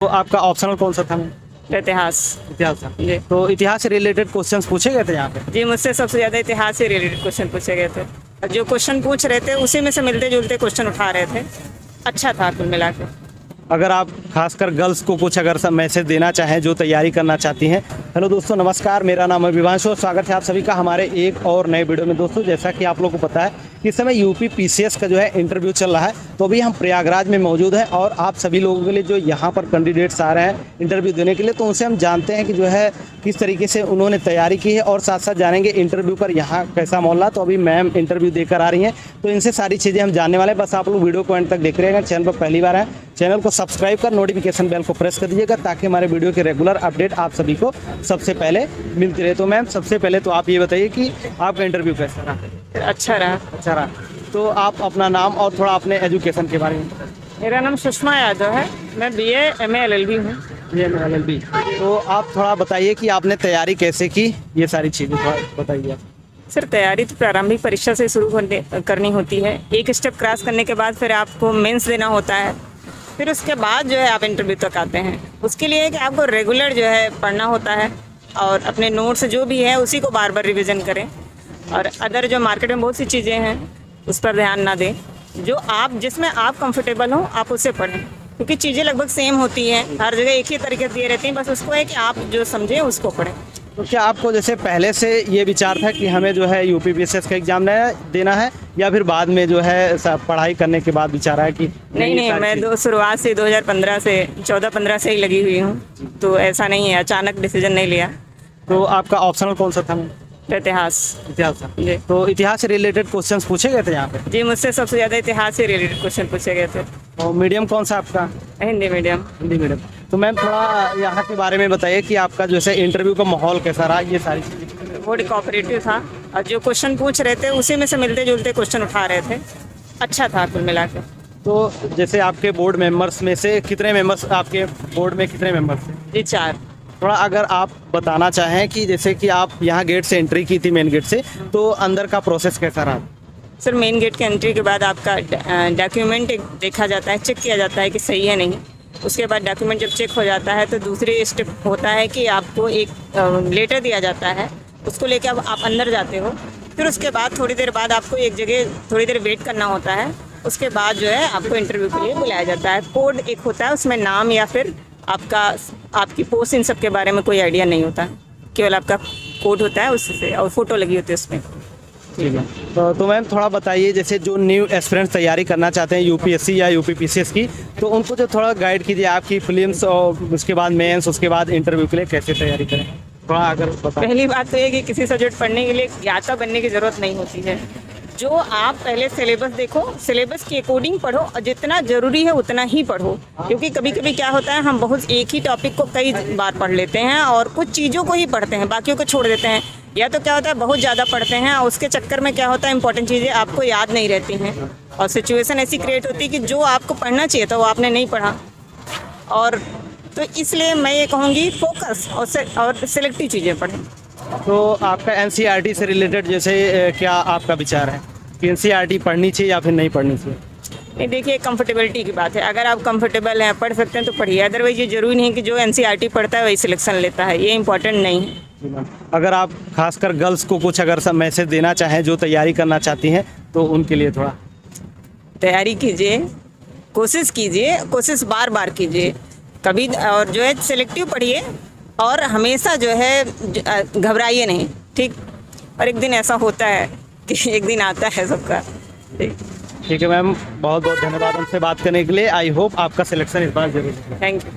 तो आपका ऑप्शनल कौन सा था मैम? इतिहास। इतिहास था। जी तो इतिहास से रिलेटेड क्वेश्चंस पूछे गए थे यहाँ पे? जी, मुझसे सबसे ज़्यादा इतिहास से रिलेटेड क्वेश्चन पूछे गए थे। और जो क्वेश्चन पूछ रहे थे उसी में से मिलते जुलते क्वेश्चन उठा रहे थे। अच्छा था कुल मिला के। अगर आप खासकर गर्ल्स को कुछ अगर सब मैसेज देना चाहें जो तैयारी करना चाहती हैं। हेलो दोस्तों, नमस्कार, मेरा नाम है विवांशु और स्वागत है आप सभी का हमारे एक और नए वीडियो में। दोस्तों, जैसा कि आप लोगों को पता है कि इस समय यूपी पीसीएस का जो है इंटरव्यू चल रहा है, तो अभी हम प्रयागराज में मौजूद हैं और आप सभी लोगों के लिए जो यहाँ पर कैंडिडेट्स आ रहे हैं इंटरव्यू देने के लिए, तो उनसे हम जानते हैं कि जो है किस तरीके से उन्होंने तैयारी की है और साथ साथ जानेंगे इंटरव्यू पर यहाँ कैसा माहौल रहा। तो अभी मैम इंटरव्यू देकर आ रही हैं, तो इनसे सारी चीज़ें हम जानने वाले हैं। बस आप लोग वीडियो को एंड तक देख रहे हैं। चैनल पर पहली बार है, चैनल को सब्सक्राइब कर नोटिफिकेशन बेल को प्रेस कर दीजिएगा ताकि हमारे वीडियो के रेगुलर अपडेट आप सभी को सबसे पहले मिलती रहे। तो मैम, सबसे पहले तो आप ये बताइए कि आपका इंटरव्यू कैसा रहा? अच्छा रहा। अच्छा रहा। तो आप अपना नाम और थोड़ा अपने एजुकेशन के बारे में बताइए। मेरा नाम सुषमा यादव है। मैं BA MA LLB हूँ। LLB। तो आप थोड़ा बताइए कि आपने तैयारी कैसे की, ये सारी चीज़ें थोड़ा बताइए आप। सर, तैयारी तो प्रारंभिक परीक्षा से शुरू करनी होती है। एक स्टेप क्रॉस करने के बाद फिर आपको मेंस देना होता है, फिर उसके बाद जो है आप इंटरव्यू तक आते हैं। उसके लिए कि आपको रेगुलर जो है पढ़ना होता है और अपने नोट्स जो भी है उसी को बार बार रिवीजन करें। और अदर जो मार्केट में बहुत सी चीज़ें हैं उस पर ध्यान ना दें। जो आप जिसमें आप कंफर्टेबल हो आप उससे पढ़ें, क्योंकि चीज़ें लगभग सेम होती हैं, हर जगह एक ही तरीके दिए रहती हैं। बस उसको है कि आप जो समझें उसको पढ़ें। तो क्या आपको जैसे पहले से ये विचार था कि हमें जो है यूपी पीसीएस का एग्जाम देना है, या फिर बाद में जो है पढ़ाई करने के बाद विचार आया कि नहीं, मैं शुरुआत से 2015 से 14-15 से ही लगी हुई हूँ, तो ऐसा नहीं है, अचानक डिसीजन नहीं लिया। तो आपका ऑप्शनल कौन सा था? इतिहास। इतिहास था। जी तो इतिहास से रिलेटेड क्वेश्चंस पूछे गए थे यहाँ पे? जी, मुझसे सबसे ज़्यादा इतिहास से रिलेटेड क्वेश्चन पूछे गए थे। और मीडियम कौन सा आपका? हिंदी मीडियम। हिंदी मीडियम। तो मैम, थोड़ा यहाँ के बारे में बताइए कि आपका जैसे इंटरव्यू का माहौल कैसा रहा, ये सारी चीज़ें। बहुत कोऑपरेटिव था और जो क्वेश्चन पूछ रहे थे उसी में से मिलते जुलते क्वेश्चन उठा रहे थे। अच्छा था कुल मिला के। तो जैसे आपके बोर्ड मेंबर्स में से कितने मेंबर्स, आपके बोर्ड में कितने मेंबर्स थे? जी 4। थोड़ा अगर आप बताना चाहें कि जैसे कि आप यहाँ गेट से एंट्री की थी, मेन गेट से, तो अंदर का प्रोसेस कैसा रहा? सर, मेन गेट के एंट्री के बाद आपका डॉक्यूमेंट देखा जाता है, चेक किया जाता है कि सही है नहीं। उसके बाद डॉक्यूमेंट जब चेक हो जाता है तो दूसरी स्टेप होता है कि आपको एक लेटर दिया जाता है, उसको लेकर आप अंदर जाते हो। फिर उसके बाद थोड़ी देर बाद आपको एक जगह थोड़ी देर वेट करना होता है। उसके बाद जो है आपको इंटरव्यू के लिए बुलाया जाता है। कोड एक होता है, उसमें नाम या फिर आपकी पोस्ट, इन सब के बारे में कोई आइडिया नहीं होता, केवल आपका कोड होता है उससे, और फोटो लगी होती है उसमें। ठीक है। तो मैम, थोड़ा बताइए जैसे जो न्यू एस्पिरेंट्स तैयारी करना चाहते हैं यूपीएससी या यूपी पीसीएस की, तो उनको जो थोड़ा गाइड कीजिए आपकी फिल्म्स और उसके बाद मेंस, उसके बाद इंटरव्यू के लिए कैसे तैयारी करें, थोड़ा अगर बताएं। पहली बात तो ये कि किसी सब्जेक्ट पढ़ने के लिए ज्ञाता बनने की ज़रूरत नहीं होती है। जो आप पहले सिलेबस देखो, सिलेबस के अकॉर्डिंग पढ़ो और जितना ज़रूरी है उतना ही पढ़ो। क्योंकि कभी कभी क्या होता है, हम बहुत एक ही टॉपिक को कई बार पढ़ लेते हैं और कुछ चीज़ों को ही पढ़ते हैं, बाकियों को छोड़ देते हैं। या तो क्या होता है, बहुत ज़्यादा पढ़ते हैं और उसके चक्कर में क्या होता है, इंपॉर्टेंट चीज़ें आपको याद नहीं रहती हैं और सिचुएशन ऐसी क्रिएट होती है कि जो आपको पढ़ना चाहिए था वो आपने नहीं पढ़ा। और तो इसलिए मैं ये कहूँगी, फोकस और सिलेक्टिव चीज़ें पढ़ें। तो आपका एनसीईआरटी से रिलेटेड जैसे क्या आपका विचार है कि एनसीईआरटी पढ़नी चाहिए या फिर नहीं पढ़नी चाहिए? नहीं, देखिए, कंफर्टेबिलिटी की बात है। अगर आप कंफर्टेबल हैं, पढ़ सकते हैं तो पढ़िए। अदरवाइज ये जरूरी नहीं कि जो एनसीईआरटी पढ़ता है वही सिलेक्शन लेता है, ये इंपॉर्टेंट नहीं है। अगर आप खासकर गर्ल्स को कुछ अगर सब मैसेज देना चाहें जो तैयारी करना चाहती हैं, तो उनके लिए थोड़ा तैयारी कीजिए, कोशिश बार बार कीजिए कभी, और जो है सिलेक्टिव पढ़िए और हमेशा जो है घबराइए नहीं, ठीक। और एक दिन ऐसा होता है कि एक दिन आता है सबका, ठीक है मैम, बहुत बहुत धन्यवाद हमसे बात करने के लिए। आई होप आपका सिलेक्शन इस बार जरूर। Thank you.